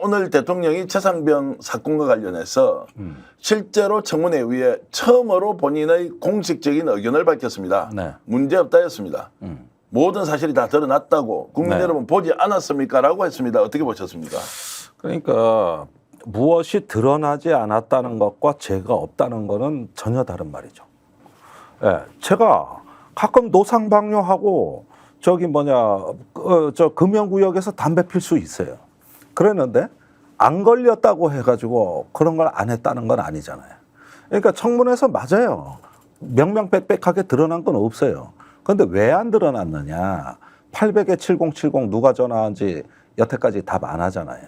오늘 대통령이 최상병 사건과 관련해서 실제로 청문회 의회에 처음으로 본인의 공식적인 의견을 밝혔습니다. 네. 문제없다였습니다. 모든 사실이 다 드러났다고 국민 네. 여러분 보지 않았습니까? 라고 했습니다. 어떻게 보셨습니까? 그러니까 무엇이 드러나지 않았다는 것과 죄가 없다는 것은 전혀 다른 말이죠. 예, 제가 가끔 노상방뇨하고 저기 저 금연구역에서 담배 필 수 있어요. 그랬는데 안 걸렸다고 해가지고 그런 걸 안 했다는 건 아니잖아요. 그러니까 청문회에서 맞아요. 명명백백하게 드러난 건 없어요. 그런데 왜 안 드러났느냐? 800에 7070 누가 전화한지 여태까지 답 안 하잖아요.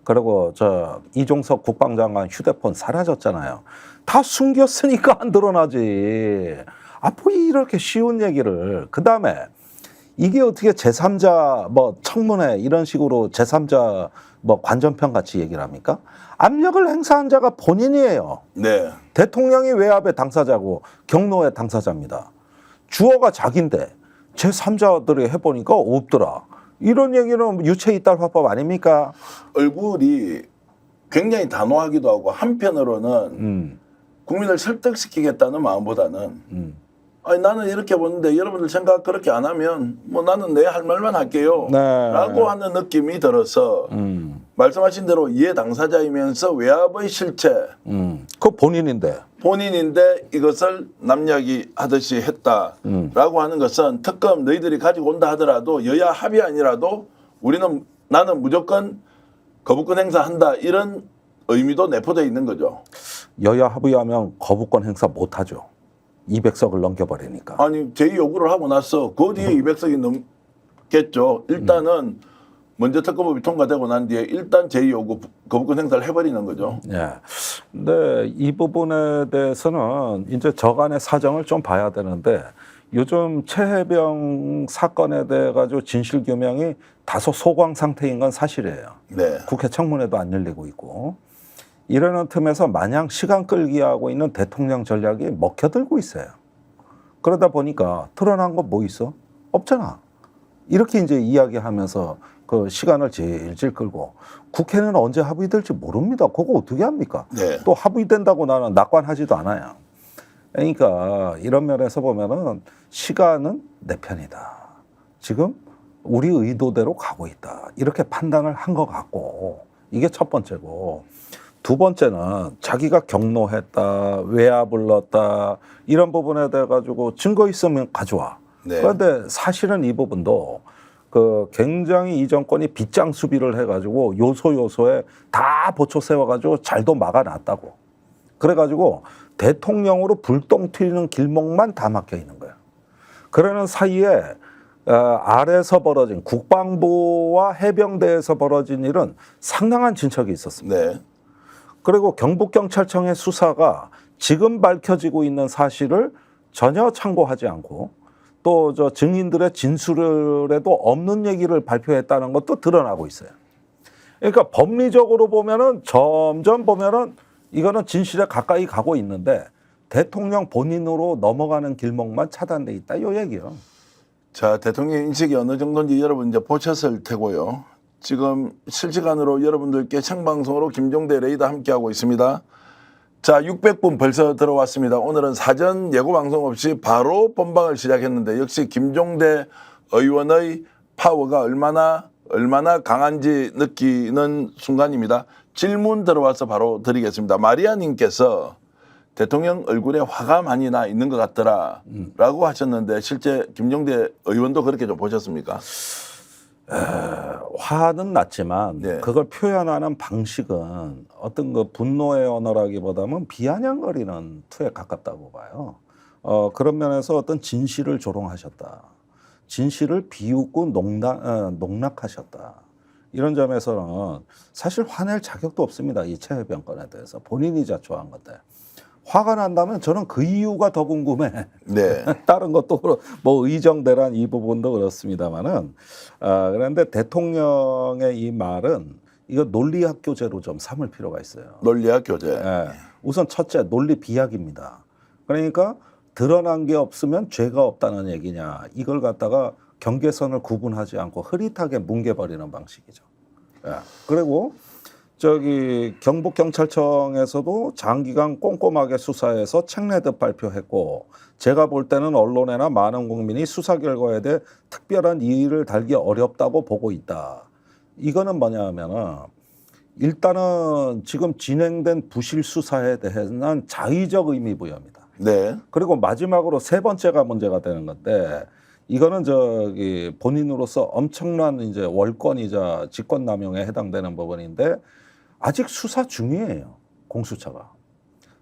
그리고 저 이종석 국방장관 휴대폰 사라졌잖아요. 다 숨겼으니까 안 드러나지. 뭐 이렇게 쉬운 얘기를. 그다음에 이게 어떻게 제3자 청문회 이런 식으로 제3자 관전평 같이 얘기를 합니까? 압력을 행사한 자가 본인이에요. 네. 대통령이 외압의 당사자고 경로의 당사자입니다. 주어가 자기인데 제3자들이 해보니까 없더라. 이런 얘기는 유체이탈 화법 아닙니까? 얼굴이 굉장히 단호하기도 하고 한편으로는 국민을 설득시키겠다는 마음보다는 아니 나는 이렇게 보는데 여러분들 생각 그렇게 안 하면 뭐 나는 내 할 말만 할게요. 네. 라고 하는 느낌이 들어서 말씀하신 대로 이해 당사자이면서 외압의 실체 그거 본인인데. 본인인데 이것을 남 이야기 하듯이 했다라고 하는 것은 특검 너희들이 가지고 온다 하더라도 여야 합의 아니라도 나는 무조건 거부권 행사한다 이런 의미도 내포되어 있는 거죠. 여야 합의하면 거부권 행사 못하죠. 200석을 넘겨버리니까. 아니 제의 요구를 하고 나서 그 뒤에 200석이 넘겠죠. 일단은 먼저 특검법이 통과되고 난 뒤에 일단 제의 요구 거부권 행사를 해버리는 거죠. 예. 근데 이 부분에 대해서는 이제 저간의 사정을 좀 봐야 되는데 요즘 최혜병 사건에 대해 가지고 진실 규명이 다소 소강 상태인 건 사실이에요. 네. 국회 청문회도 안 열리고 있고 이러는 틈에서 마냥 시간 끌기 하고 있는 대통령 전략이 먹혀들고 있어요. 그러다 보니까 드러난 거 뭐 있어? 없잖아. 이렇게 이제 이야기하면서 그 시간을 질질 끌고 국회는 언제 합의될지 모릅니다. 그거 어떻게 합니까? 네. 또 합의된다고 나는 낙관하지도 않아요. 그러니까 이런 면에서 보면은 시간은 내 편이다. 지금 우리 의도대로 가고 있다. 이렇게 판단을 한 것 같고 이게 첫 번째고 두 번째는 자기가 경로했다, 외압을 넣었다 이런 부분에 대해 가지고 증거 있으면 가져와. 네. 그런데 사실은 이 부분도 그 굉장히 이 정권이 빗장 수비를 해가지고 요소요소에 다 보초 세워가지고 잘도 막아놨다고. 그래가지고 대통령으로 불똥 튀는 길목만 다 막혀 있는 거야. 그러는 사이에 아래서 벌어진 국방부와 해병대에서 벌어진 일은 상당한 진척이 있었습니다. 네. 그리고 경북경찰청의 수사가 지금 밝혀지고 있는 사실을 전혀 참고하지 않고 또 저 증인들의 진술에도 없는 얘기를 발표했다는 것도 드러나고 있어요. 그러니까 법리적으로 보면은 점점 보면은 이거는 진실에 가까이 가고 있는데 대통령 본인으로 넘어가는 길목만 차단돼 있다 이 얘기요. 자, 대통령 인식이 어느 정도인지 여러분 이제 보셨을 테고요. 지금 실시간으로 여러분들께 생방송으로 김종대 레이더 함께하고 있습니다. 자, 600분 벌써 들어왔습니다. 오늘은 사전 예고 방송 없이 바로 본방을 시작했는데 역시 김종대 의원의 파워가 얼마나 강한지 느끼는 순간입니다. 질문 들어와서 바로 드리겠습니다. 마리아님께서 대통령 얼굴에 화가 많이 나 있는 것 같더라 라고 하셨는데 실제 김종대 의원도 그렇게 좀 보셨습니까? 화는 났지만 네. 그걸 표현하는 방식은 어떤 그 분노의 언어라기보다는 비아냥거리는 투에 가깝다고 봐요. 그런 면에서 어떤 진실을 조롱하셨다. 진실을 비웃고 농락하셨다. 이런 점에서는 사실 화낼 자격도 없습니다. 이 최혜병 건에 대해서 본인이 자초한 건데. 화가 난다면 저는 그 이유가 더 궁금해. 네. 다른 것도 뭐 의정대란 이 부분도 그렇습니다만은 그런데 대통령의 이 말은 이거 논리학 교재로 좀 삼을 필요가 있어요. 논리학 교재. 예. 우선 첫째 논리 비약입니다. 그러니까 드러난 게 없으면 죄가 없다는 얘기냐 이걸 갖다가 경계선을 구분하지 않고 흐릿하게 뭉개버리는 방식이죠. 예. 그리고 저기 경북경찰청에서도 장기간 꼼꼼하게 수사해서 책내듯 발표했고 제가 볼 때는 언론에나 많은 국민이 수사 결과에 대해 특별한 이의를 달기 어렵다고 보고 있다. 이거는 뭐냐면은 일단은 지금 진행된 부실 수사에 대해서는 자의적 의미 부여입니다. 네. 그리고 마지막으로 세 번째가 문제가 되는 건데 이거는 저기 본인으로서 엄청난 이제 월권이자 직권남용에 해당되는 부분인데 아직 수사 중이에요. 공수처가.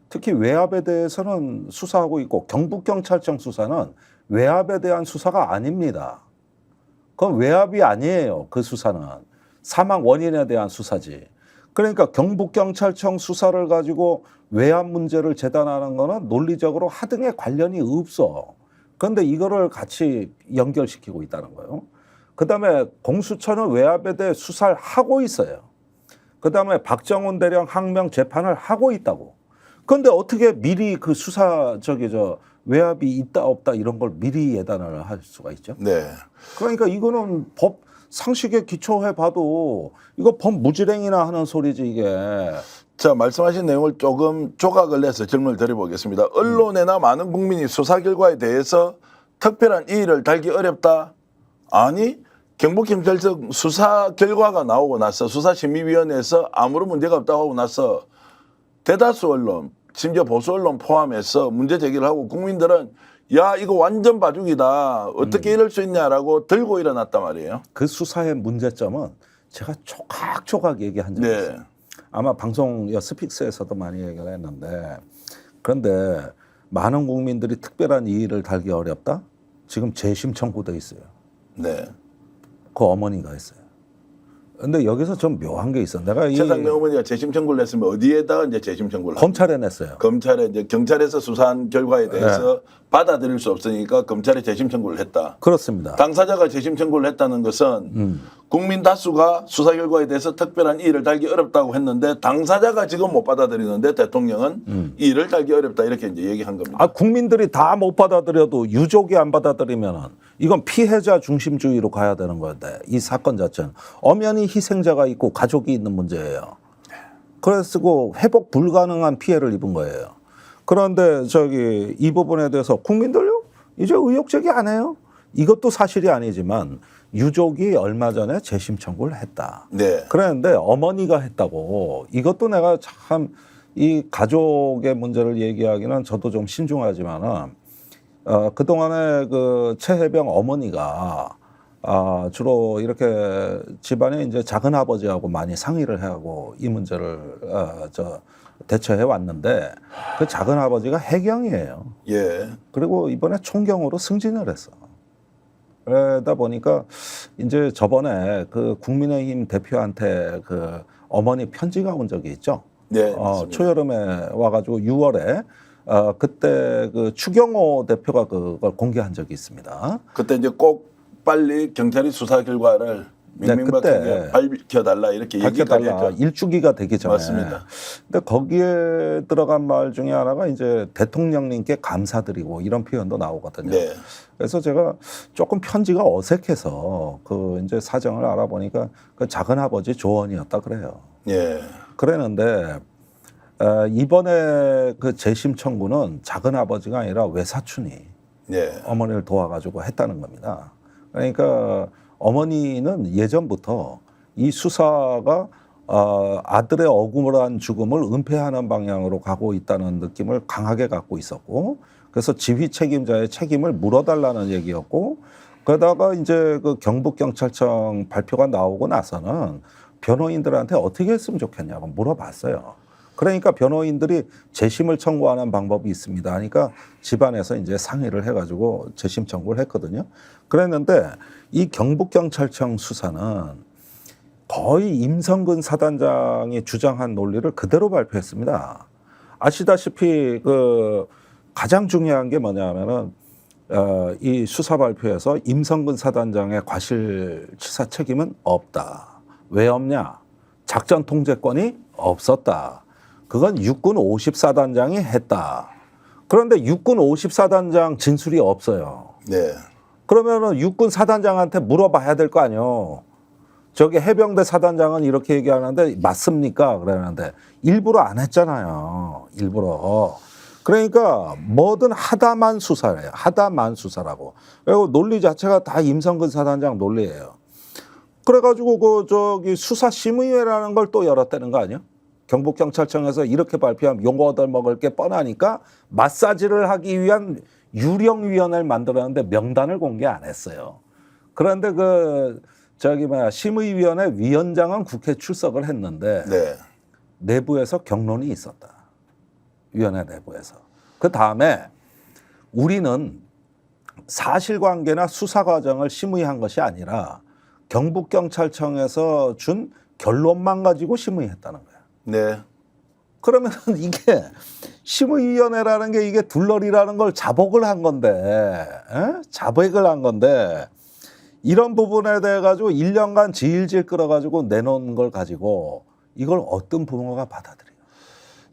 특히 외압에 대해서는 수사하고 있고 경북경찰청 수사는 외압에 대한 수사가 아닙니다. 그건 외압이 아니에요. 그 수사는. 사망 원인에 대한 수사지. 그러니까 경북경찰청 수사를 가지고 외압 문제를 재단하는 거는 논리적으로 하등의 관련이 없어. 그런데 이거를 같이 연결시키고 있다는 거예요. 그다음에 공수처는 외압에 대해 수사를 하고 있어요. 그다음에 박정훈 대령 항명 재판을 하고 있다고. 그런데 어떻게 미리 그 수사 외압이 있다 없다 이런 걸 미리 예단을 할 수가 있죠? 네. 그러니까 이거는 법 상식에 기초해 봐도 이거 법 무질행이나 하는 소리지 이게. 자, 말씀하신 내용을 조금 조각을 내서 질문을 드려보겠습니다. 언론에나 많은 국민이 수사 결과에 대해서 특별한 이의를 달기 어렵다. 아니, 경북경찰청 수사 결과가 나오고 나서 수사심의위원회에서 아무런 문제가 없다고 하고 나서 대다수 언론, 심지어 보수 언론 포함해서 문제 제기를 하고 국민들은 야, 이거 완전 봐주기다. 어떻게 이럴 수 있냐라고 들고 일어났단 말이에요. 그 수사의 문제점은 제가 조각조각 얘기한 적이 있어요. 네. 아마 방송 스픽스에서도 많이 얘기를 했는데 그런데 많은 국민들이 특별한 이의를 달기 어렵다? 지금 재심 청구돼 있어요. 네. 그 어머니가 했어요. 근데 여기서 좀 묘한 게 있어. 내가 이 최상명 어머니가 재심 청구를 했으면 어디에다가 이제 재심 청구를 검찰에 냈어요. 검찰에 이제 경찰에서 수사한 결과에 대해서 받아들일 수 없으니까 검찰에 재심 청구를 했다. 그렇습니다. 당사자가 재심 청구를 했다는 것은 국민 다수가 수사 결과에 대해서 특별한 이의를 달기 어렵다고 했는데 당사자가 지금 못 받아들이는데 대통령은 이의를 달기 어렵다 이렇게 이제 얘기한 겁니다. 아, 국민들이 다 못 받아들여도 유족이 안 받아들이면은 이건 피해자 중심주의로 가야 되는 건데 이 사건 자체는 엄연히 희생자가 있고 가족이 있는 문제예요. 그래서 회복 불가능한 피해를 입은 거예요. 그런데 이 부분에 대해서 국민들요? 이제 의혹 제기 안 해요? 이것도 사실이 아니지만 유족이 얼마 전에 재심 청구를 했다. 네. 그랬는데 어머니가 했다고. 이것도 내가 참 이 가족의 문제를 얘기하기는 저도 좀 신중하지만은 그동안에 그 최혜병 어머니가 주로 이렇게 집안에 이제 작은 아버지하고 많이 상의를 하고 이 문제를 대처해 왔는데 그 작은 아버지가 해경이에요. 예. 그리고 이번에 총경으로 승진을 했어. 그러다 보니까 이제 저번에 그 국민의힘 대표한테 그 어머니 편지가 온 적이 있죠. 네. 맞습니다. 초여름에 와가지고 6월에 그때 그 추경호 대표가 그걸 공개한 적이 있습니다. 그때 이제 꼭 빨리 경찰이 수사 결과를 명명백하게 그때 밝혀달라 이렇게 얘기까지 밝혀달라. 했죠. 일주기가 되기 전에. 맞습니다. 근데 거기에 들어간 말 중에 하나가 이제 대통령님께 감사드리고 이런 표현도 나오거든요. 네. 그래서 제가 조금 편지가 어색해서 그 이제 사정을 알아보니까 그 작은 아버지 조언이었다 그래요. 예. 그랬는데 이번에 그 재심 청구는 작은 아버지가 아니라 외사촌이 예. 어머니를 도와가지고 했다는 겁니다. 그러니까 어머니는 예전부터 이 수사가 아들의 억울한 죽음을 은폐하는 방향으로 가고 있다는 느낌을 강하게 갖고 있었고, 그래서 지휘 책임자의 책임을 물어달라는 얘기였고, 그러다가 이제 그 경북경찰청 발표가 나오고 나서는 변호인들한테 어떻게 했으면 좋겠냐고 물어봤어요. 그러니까 변호인들이 재심을 청구하는 방법이 있습니다. 그러니까 집안에서 이제 상의를 해가지고 재심 청구를 했거든요. 그랬는데 이 경북경찰청 수사는 거의 임성근 사단장이 주장한 논리를 그대로 발표했습니다. 아시다시피 그 가장 중요한 게 뭐냐면은 이 수사 발표에서 임성근 사단장의 과실치사 책임은 없다. 왜 없냐? 작전 통제권이 없었다. 그건 육군 54단장이 했다. 그런데 육군 54단장 진술이 없어요. 네. 그러면은 육군 사단장한테 물어봐야 될 거 아니에요. 저기 해병대 사단장은 이렇게 얘기하는데 맞습니까? 그러는데 일부러 안 했잖아요. 일부러. 그러니까 뭐든 하다만 수사래요. 하다만 수사라고. 그리고 논리 자체가 다 임성근 사단장 논리예요. 그래가지고 그 저기 수사심의회라는 걸 또 열었다는 거 아니야? 경북경찰청에서 이렇게 발표하면 용어 얻어먹을 게 뻔하니까 마사지를 하기 위한 유령위원회를 만들었는데 명단을 공개 안 했어요. 그런데 그 저기 뭐야 심의위원회 위원장은 국회 출석을 했는데 네. 내부에서 경론이 있었다. 위원회 내부에서. 그 다음에 우리는 사실관계나 수사 과정을 심의한 것이 아니라 경북경찰청에서 준 결론만 가지고 심의했다는 거야. 네. 그러면 이게 심의위원회라는 게 이게 둘러리라는 걸 자복을 한 건데, 에? 자백을 한 건데, 이런 부분에 대해 가지고 1년간 질질 끌어가지고 내놓은 걸 가지고 이걸 어떤 부모가 받아들여요?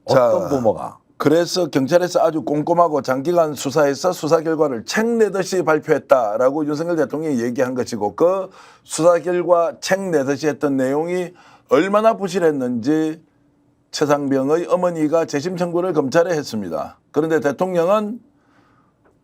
어떤 부모가? 그래서 경찰에서 아주 꼼꼼하고 장기간 수사해서 수사 결과를 책 내듯이 발표했다라고 윤석열 대통령이 얘기한 것이고 그 수사 결과 책 내듯이 했던 내용이 얼마나 부실했는지 최상병의 어머니가 재심 청구를 검찰에 했습니다. 그런데 대통령은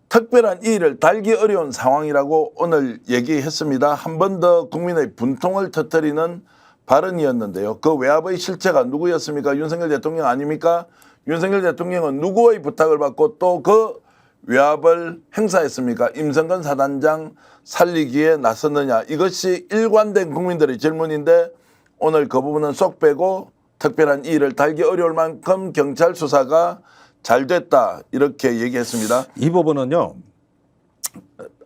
특별한 이의를 달기 어려운 상황이라고 오늘 얘기했습니다. 한 번 더 국민의 분통을 터뜨리는 발언이었는데요. 그 외압의 실체가 누구였습니까? 윤석열 대통령 아닙니까? 윤석열 대통령은 누구의 부탁을 받고 또 그 외압을 행사했습니까? 임성근 사단장 살리기에 나섰느냐? 이것이 일관된 국민들의 질문인데 오늘 그 부분은 쏙 빼고 특별한 이의를 달기 어려울 만큼 경찰 수사가 잘 됐다 이렇게 얘기했습니다. 이 부분은요.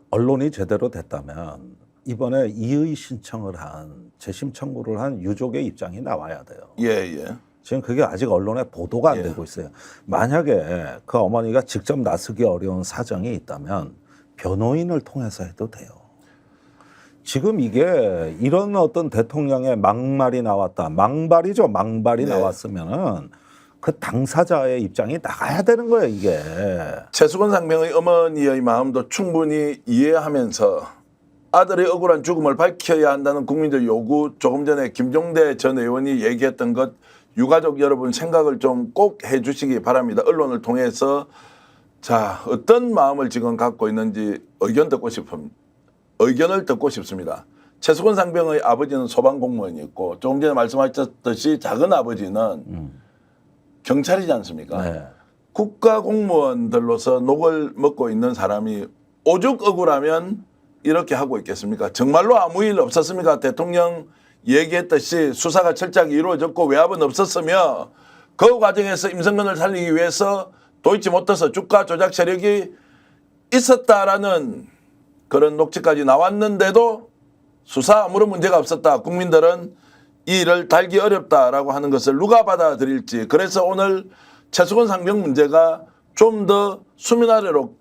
언론이 제대로 됐다면 이번에 이의 신청을 한 재심 청구를 한 유족의 입장이 나와야 돼요. 예. 지금 그게 아직 언론에 보도가 안 되고 있어요. 만약에 그 어머니가 직접 나서기 어려운 사정이 있다면 변호인을 통해서 해도 돼요. 지금 이게 이런 어떤 대통령의 막말이 나왔다. 망발이죠. 망발이 네. 나왔으면은 그 당사자의 입장이 나가야 되는 거예요, 이게. 최수건 상병의 어머니의 마음도 충분히 이해하면서 아들의 억울한 죽음을 밝혀야 한다는 국민들 요구, 조금 전에 김종대 전 의원이 얘기했던 것 유가족 여러분 생각을 좀 꼭 해주시기 바랍니다. 언론을 통해서 자 어떤 마음을 지금 갖고 있는지 의견을 듣고 싶습니다. 최수건 상병의 아버지는 소방공무원이었고 조금 전에 말씀하셨듯이 작은 아버지는 경찰이지 않습니까? 네. 국가공무원들로서 녹을 먹고 있는 사람이 오죽 억울하면 이렇게 하고 있겠습니까? 정말로 아무 일 없었습니까? 대통령 얘기했듯이 수사가 철저하게 이루어졌고 외압은 없었으며 그 과정에서 임성근을 살리기 위해서 도이치모터스 주가 조작 세력이 있었다라는 그런 녹취까지 나왔는데도 수사 아무런 문제가 없었다. 국민들은 이 일을 달기 어렵다라고 하는 것을 누가 받아들일지. 그래서 오늘 최수건 상병 문제가 좀 더 수면 아래로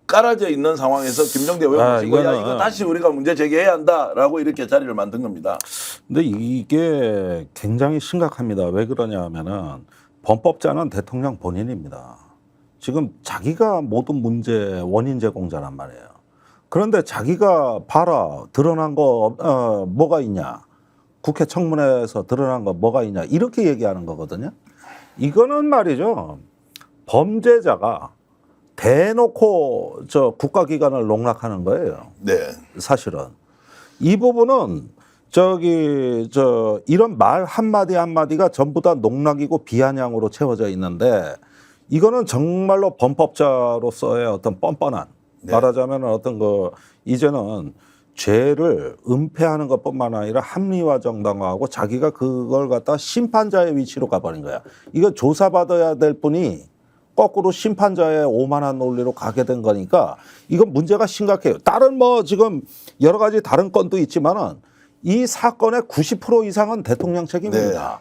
깔아져 있는 상황에서 김종대 의원 모시고 이거 다시 우리가 문제 제기해야 한다라고 이렇게 자리를 만든 겁니다. 근데 이게 굉장히 심각합니다. 왜 그러냐 하면은 범법자는 대통령 본인입니다. 지금 자기가 모든 문제 원인 제공자란 말이에요. 그런데 자기가 봐라 드러난 거 뭐가 있냐. 국회 청문회에서 드러난 거 뭐가 있냐. 이렇게 얘기하는 거거든요. 이거는 말이죠. 범죄자가 대놓고 저 국가기관을 농락하는 거예요. 네. 사실은. 이 부분은 이런 말 한마디 한마디가 전부 다 농락이고 비아냥으로 채워져 있는데 이거는 정말로 범법자로서의 어떤 뻔뻔한 말하자면 어떤 이제는 죄를 은폐하는 것뿐만 아니라 합리화 정당화하고 자기가 그걸 갖다 심판자의 위치로 가버린 거야. 이거 조사받아야 될 분이 거꾸로 심판자의 오만한 논리로 가게 된 거니까 이건 문제가 심각해요. 다른 지금 여러 가지 다른 건도 있지만은 이 사건의 90% 이상은 대통령 책임입니다.